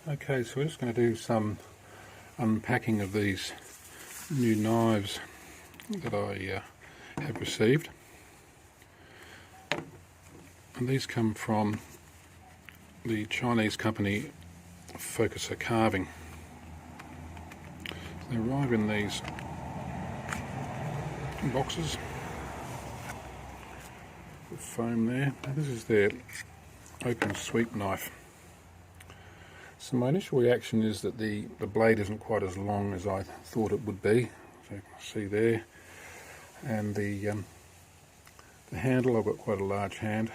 Okay, so we're just going to do some unpacking of these new knives that I have received. And these come from the Chinese company Focuser Carving. They arrive in these boxes with foam there. Now this is their open sweep knife. So my initial reaction is that the blade isn't quite as long as I thought it would be. So you can see there. And the handle, I've got quite a large hand.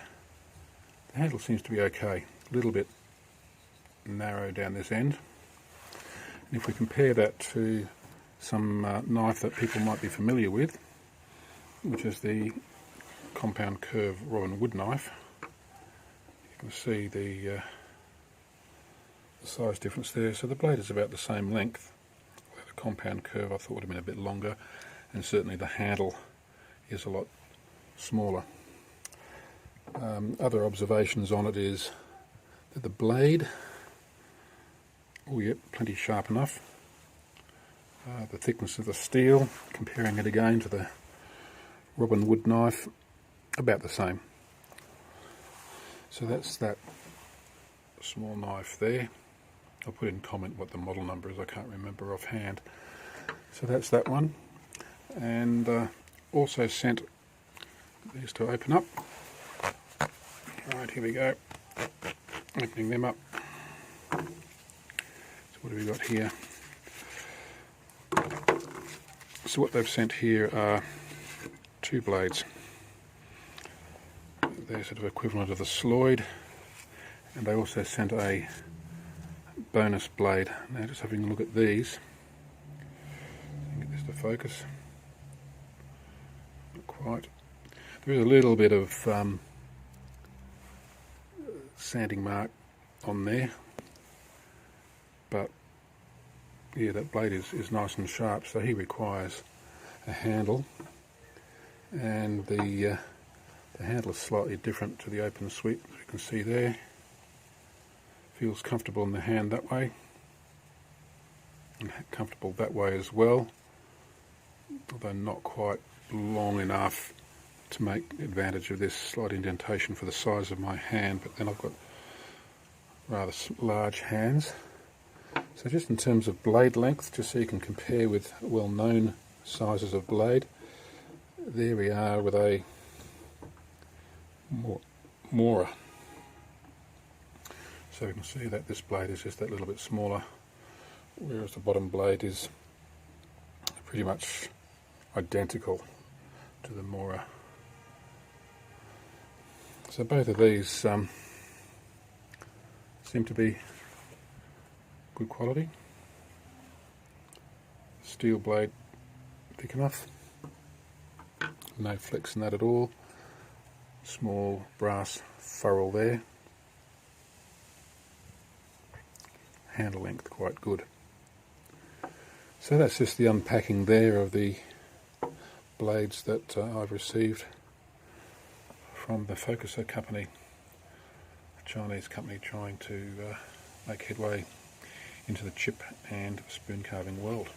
The handle seems to be okay, a little bit narrow down this end. And if we compare that to some knife that people might be familiar with, which is the compound curve Robin Wood knife, you can see the size difference there. So the blade is about the same length. The compound curve I thought would have been a bit longer, and certainly the handle is a lot smaller. Other observations on it is that the blade, oh yep, plenty sharp enough. The thickness of the steel, comparing it again to the Robin Wood knife, about the same. So that's that small knife there. I'll put in comment what the model number is, I can't remember offhand. So that's that one. And also sent these to open up. Right, here we go. Opening them up. So what have we got here? So what they've sent here are two blades. They're sort of equivalent of the sloyd. And they also sent a bonus blade. Now just having a look at these. Get this to focus. Not quite. There is a little bit of sanding mark on there, but yeah, that blade is nice and sharp, so he requires a handle, and the handle is slightly different to the open sweep, as you can see there. Feels comfortable in the hand that way, and comfortable that way as well, although not quite long enough to make advantage of this slight indentation for the size of my hand, but then I've got rather large hands. So just in terms of blade length, just so you can compare with well-known sizes of blade, there we are with a Mora. So you can see that this blade is just that little bit smaller, whereas the bottom blade is pretty much identical to the Mora. So both of these seem to be good quality. Steel blade, thick enough, no flex in that at all. Small brass ferrule there. Handle length quite good. So that's just the unpacking there of the blades that I've received from the Focuser company, a Chinese company trying to make headway into the chip and spoon carving world.